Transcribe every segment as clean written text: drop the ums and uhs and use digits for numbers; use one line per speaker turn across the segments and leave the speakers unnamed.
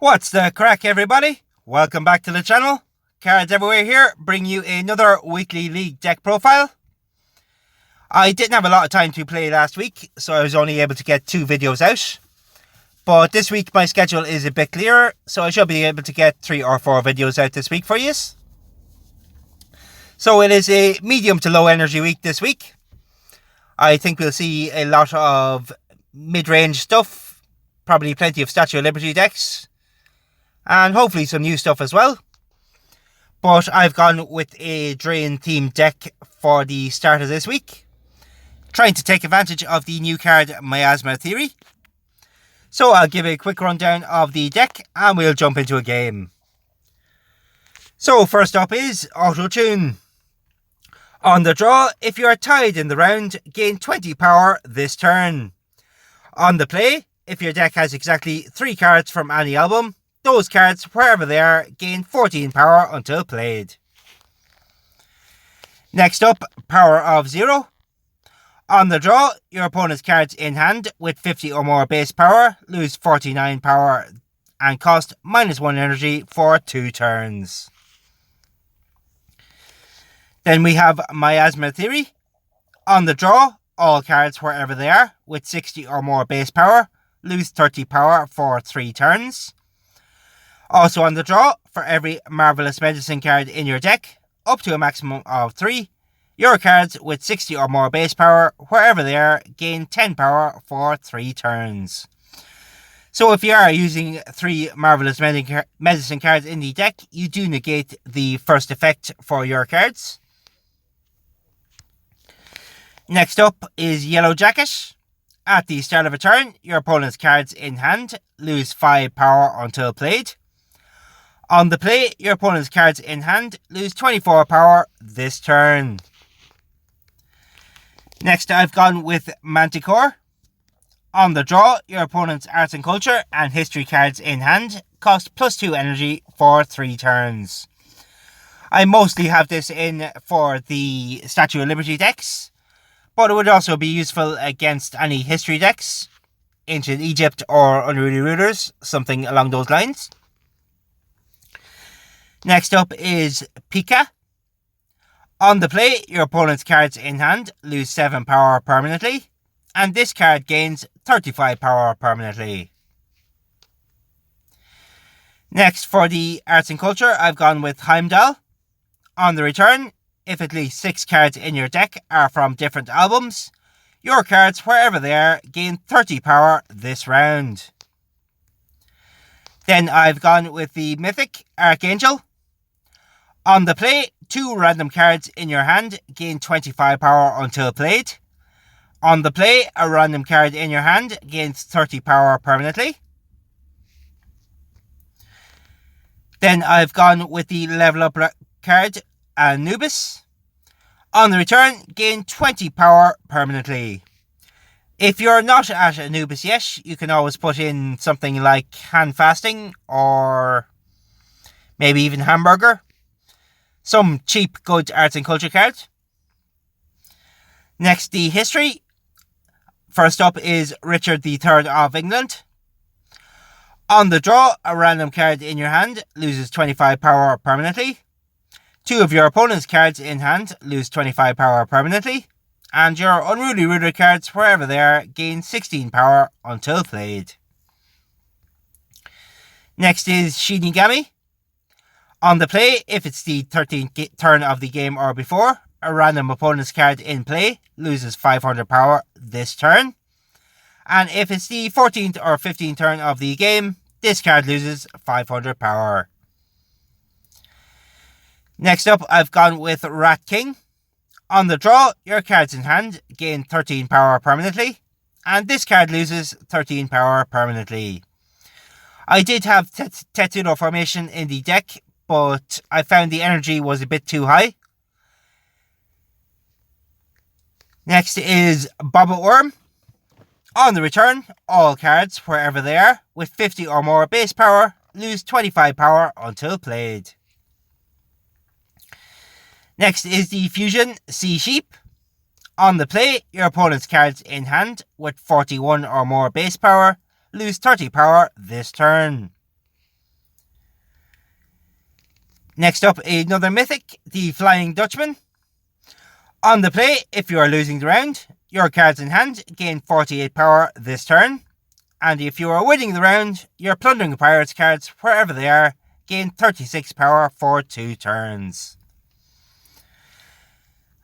What's the crack, everybody? Welcome back to the channel. Cards Everywhere here, bring you another weekly league deck profile. I didn't have a lot of time to play last week, so I was only able to get 2 videos out. But this week my schedule is a bit clearer, so I should be able to get 3 or 4 videos out this week for you. So it is a medium to low energy week this week. I think we'll see a lot of mid-range stuff, probably plenty of Statue of Liberty decks, and hopefully some new stuff as well. But I've gone with a Drain themed deck for the start of this week, trying to take advantage of the new card Miasma Theory. So I'll give a quick rundown of the deck and we'll jump into a game. So first up is Auto Tune. On the draw, if you are tied in the round, gain 20 power this turn. On the play, if your deck has exactly 3 cards from any album, those cards, wherever they are, gain 14 power until played. Next up, Power of Zero. On the draw, your opponent's cards in hand with 50 or more base power lose 49 power and cost -1 energy for 2 turns. Then we have Miasma Theory. On the draw, all cards, wherever they are, with 60 or more base power lose 30 power for 3 turns. Also on the draw, for every Marvelous Medicine card in your deck, up to a maximum of 3, your cards with 60 or more base power, wherever they are, gain 10 power for 3 turns. So if you are using 3 Marvelous Medicine cards in the deck, you do negate the first effect for your cards. Next up is Yellow Jacket. At the start of a turn, your opponent's cards in hand lose 5 power until played. On the play, your opponent's cards in hand lose 24 power this turn. Next, I've gone with Manticore. On the draw, your opponent's Arts and Culture and History cards in hand cost +2 energy for 3 turns. I mostly have this in for the Statue of Liberty decks, but it would also be useful against any history decks, Ancient Egypt or Unruly Rulers, something along those lines. Next up is Pika. On the play, your opponent's cards in hand lose 7 power permanently, and this card gains 35 power permanently. Next, for the Arts and Culture, I've gone with Heimdall. On the return, if at least 6 cards in your deck are from different albums, your cards, wherever they are, gain 30 power this round. Then I've gone with the Mythic Archangel. On the play, 2 random cards in your hand gain 25 power until played. On the play, a random card in your hand gains 30 power permanently. Then I've gone with the Level Up card, Anubis. On the return, gain 20 power permanently. If you're not at Anubis yet, you can always put in something like Hand Fasting or maybe even Hamburger. Some cheap, good Arts and Culture cards. Next, the History. First up is Richard III of England. On the draw, a random card in your hand loses 25 power permanently. 2 of your opponent's cards in hand lose 25 power permanently. And your Unruly Ruler cards, wherever they are, gain 16 power until played. Next is Shinigami. On the play, if it's the 13th turn of the game or before, a random opponent's card in play loses 500 power this turn. And if it's the 14th or 15th turn of the game, this card loses 500 power. Next up, I've gone with Rat King. On the draw, your cards in hand gain 13 power permanently, and this card loses 13 power permanently. I did have Tetudo formation in the deck, but I found the energy was a bit too high. Next is Bobbit Worm. On the return, all cards, wherever they are, with 50 or more base power, lose 25 power until played. Next is the Fusion Sea Sheep. On the play, your opponent's cards in hand, with 41 or more base power, lose 30 power this turn. Next up, another mythic, the Flying Dutchman. On the play, if you are losing the round, your cards in hand gain 48 power this turn. And if you are winning the round, your Plundering Pirates cards, wherever they are, gain 36 power for 2 turns.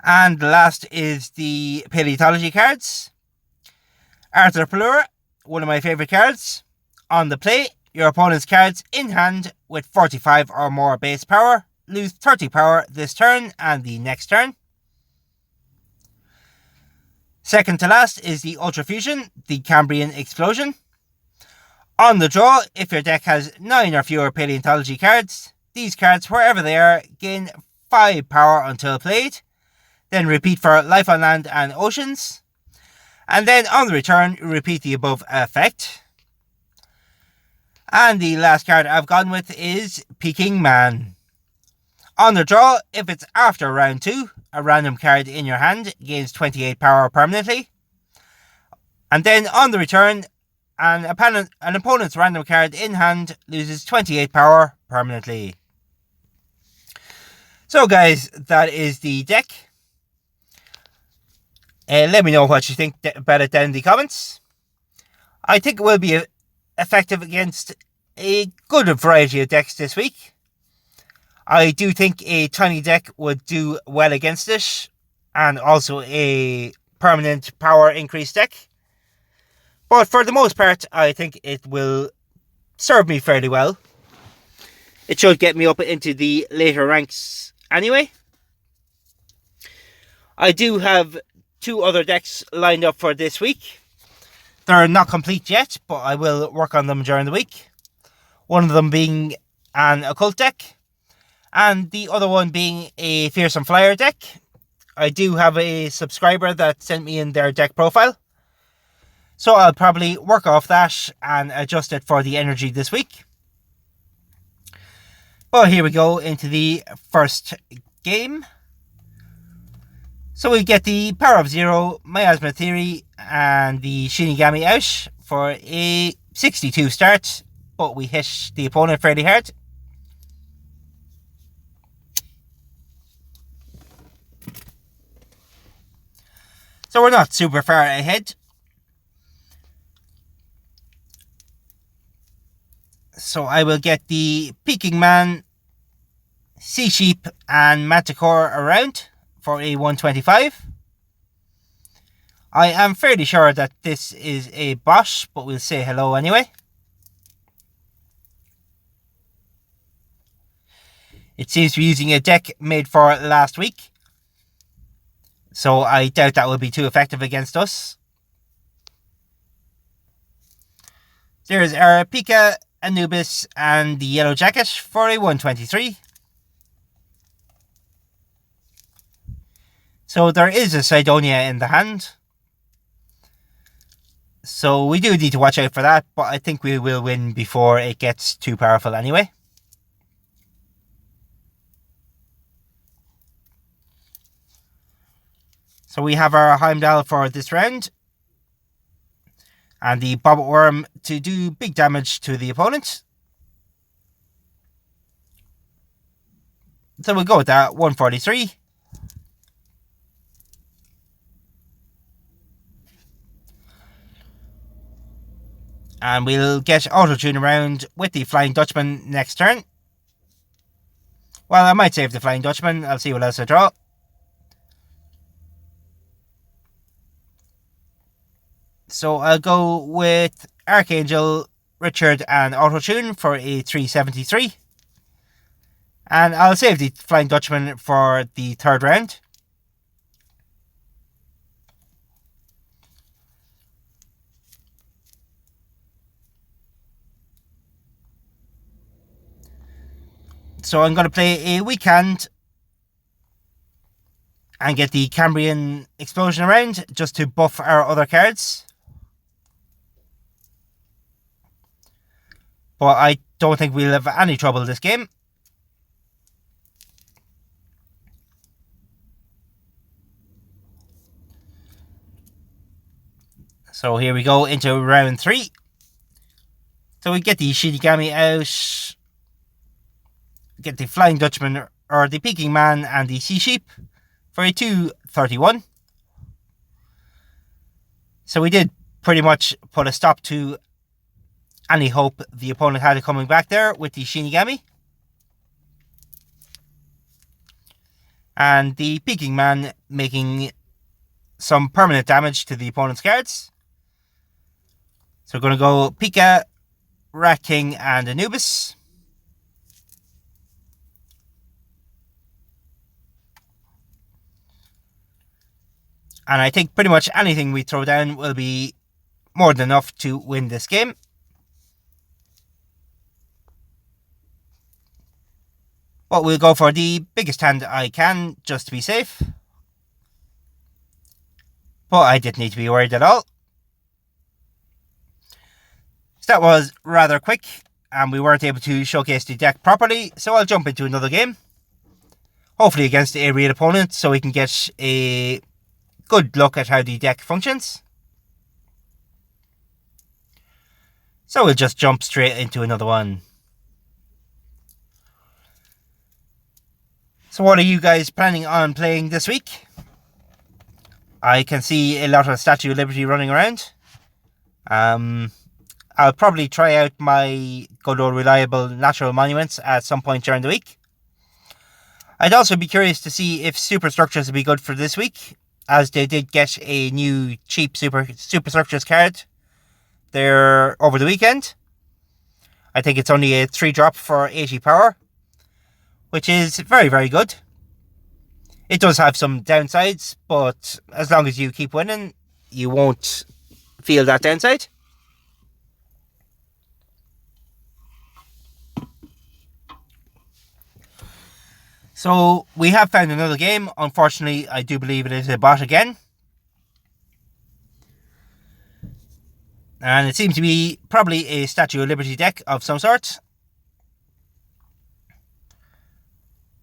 And the last is the Paleontology cards. Arthur Pelura, one of my favourite cards. On the play, your opponent's cards in hand with 45 or more base power lose 30 power this turn and the next turn. Second to last is the Ultra Fusion, the Cambrian Explosion. On the draw, if your deck has 9 or fewer Paleontology cards, these cards, wherever they are, gain 5 power until played. Then repeat for Life on Land and Oceans. And then on the return, repeat the above effect. And the last card I've gone with is Peking Man. On the draw, if it's after round 2, a random card in your hand gains 28 power permanently. And then on the return, an opponent's random card in hand loses 28 power permanently. So guys, that is the deck. Let me know what you think about it down in the comments. I think it will be effective against a good variety of decks this week. I do think a tiny deck would do well against it, and also a permanent power increase deck. But for the most part, I think it will serve me fairly well. It should get me up into the later ranks anyway. I do have 2 other decks lined up for this week. They're not complete yet, but I will work on them during the week. One of them being an Occult deck, and the other one being a Fearsome Flyer deck. I do have a subscriber that sent me in their deck profile, so I'll probably work off that and adjust it for the energy this week. But here we go into the first game. So we get the Power of Zero, Miasma Theory, and the Shinigami out for a 62 start, but we hit the opponent fairly hard. So we're not super far ahead. So I will get the Peking Man, Sea Sheep, and Manticore around for a 125. I am fairly sure that this is a bot, but we'll say hello anyway. It seems to be using a deck made for last week, so I doubt that will be too effective against us. There's our Pika, Anubis, and the Yellow Jacket for a 123. So there is a Sidonia in the hand. So we do need to watch out for that, but I think we will win before it gets too powerful anyway. So we have our Heimdall for this round, and the Bobbit Worm to do big damage to the opponent. So we'll go with that, 143. And we'll get Auto-Tune around with the Flying Dutchman next turn. Well, I might save the Flying Dutchman. I'll see what else I draw. So I'll go with Archangel, Richard, and Auto-Tune for a 373. And I'll save the Flying Dutchman for the third round. So I'm going to play a weak hand and get the Cambrian Explosion around just to buff our other cards. But I don't think we'll have any trouble this game. So here we go into round 3. So we get the Shinigami out. get the Flying Dutchman or the Peking Man and the Sea Sheep for a 231. So we did pretty much put a stop to any hope the opponent had of coming back there with the Shinigami. And the Peking Man making some permanent damage to the opponent's cards. So we're going to go Pika, Rat King and Anubis. And I think pretty much anything we throw down will be more than enough to win this game. But we'll go for the biggest hand I can, just to be safe. But I didn't need to be worried at all. So that was rather quick, and we weren't able to showcase the deck properly, so I'll jump into another game. Hopefully against a real opponent, so we can get a good look at how the deck functions. So we'll just jump straight into another one. So what are you guys planning on playing this week? I can see a lot of Statue of Liberty running around. I'll probably try out my good old reliable natural monuments at some point during the week. I'd also be curious to see if superstructures would be good for this week, as they did get a new cheap superstructures card there over the weekend. I think it's only a 3-drop for 80 power, which is very, very good. It does have some downsides, but as long as you keep winning, you won't feel that downside. So we have found another game. Unfortunately, I do believe it is a bot again. And it seems to be probably a Statue of Liberty deck of some sort.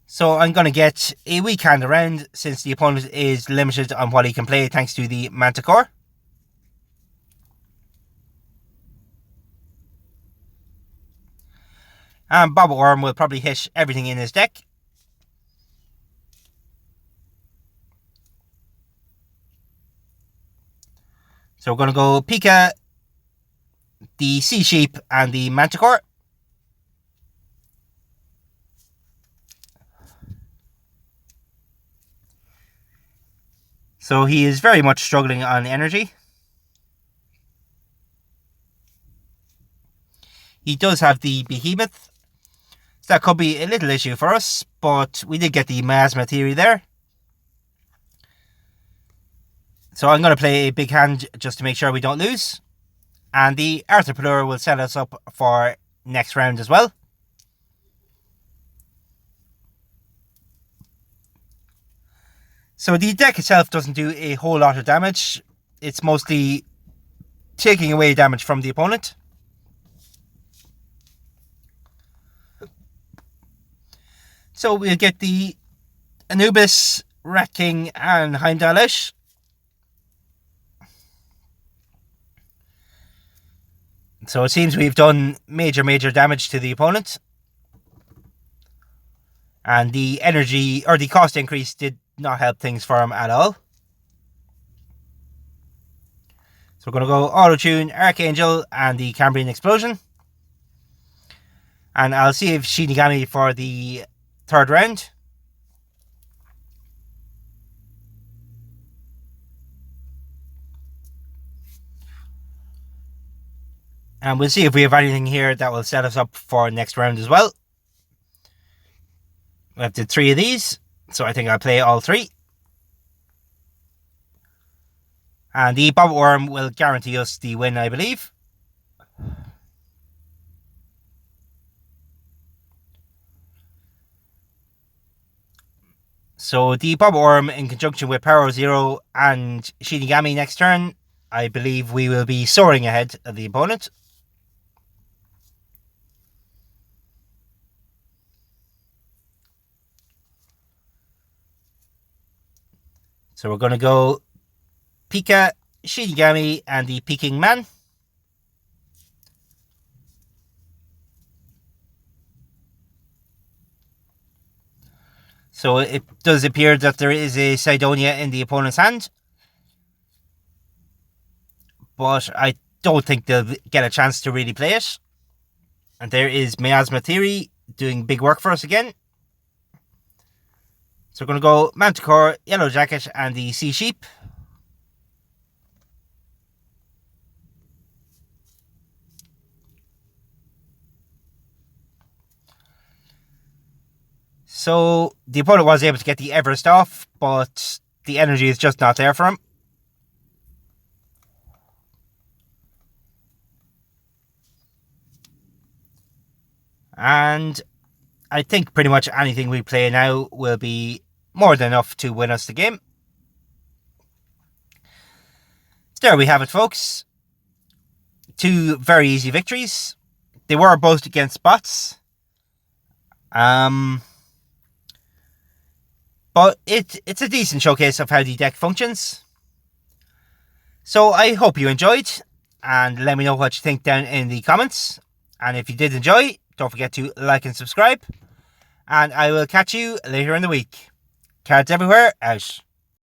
So I'm going to get a weak hand around, since the opponent is limited on what he can play thanks to the Manticore. And Bob Orm will probably hit everything in his deck. So we're going to go Pika, the Sea Sheep and the Manticore. So he is very much struggling on energy. He does have the Behemoth. So that could be a little issue for us, but we did get the Miasma Theory there. So I'm going to play a big hand just to make sure we don't lose. And the Arthropelure will set us up for next round as well. So the deck itself doesn't do a whole lot of damage. It's mostly taking away damage from the opponent. So we'll get the Anubis, Rat King and Heimdall out. So it seems we've done major damage to the opponent. And the energy, or the cost increase, did not help things for him at all. So we're going to go Auto-Tune, Archangel and the Cambrian Explosion. And I'll save Shinigami for the third round. And we'll see if we have anything here that will set us up for next round as well. We have did 3 of these, so I think I'll play all 3. And the Bob Worm will guarantee us the win, I believe. So the Bob Worm in conjunction with Power Zero and Shinigami next turn, I believe we will be soaring ahead of the opponent. So we're going to go Pika, Shinigami and the Peking Man. So it does appear that there is a Cydonia in the opponent's hand. But I don't think they'll get a chance to really play it. And there is Miasma Theory doing big work for us again. So we're going to go Manticore, Yellow Jacket, and the Sea Sheep. So the opponent was able to get the Everest off, but the energy is just not there for him. And I think pretty much anything we play now will be more than enough to win us the game. There we have it, folks. 2 very easy victories. They were both against bots. But it's a decent showcase of how the deck functions. So I hope you enjoyed, and let me know what you think down in the comments. And if you did enjoy, don't forget to like and subscribe. And I will catch you later in the week. Cards everywhere, out.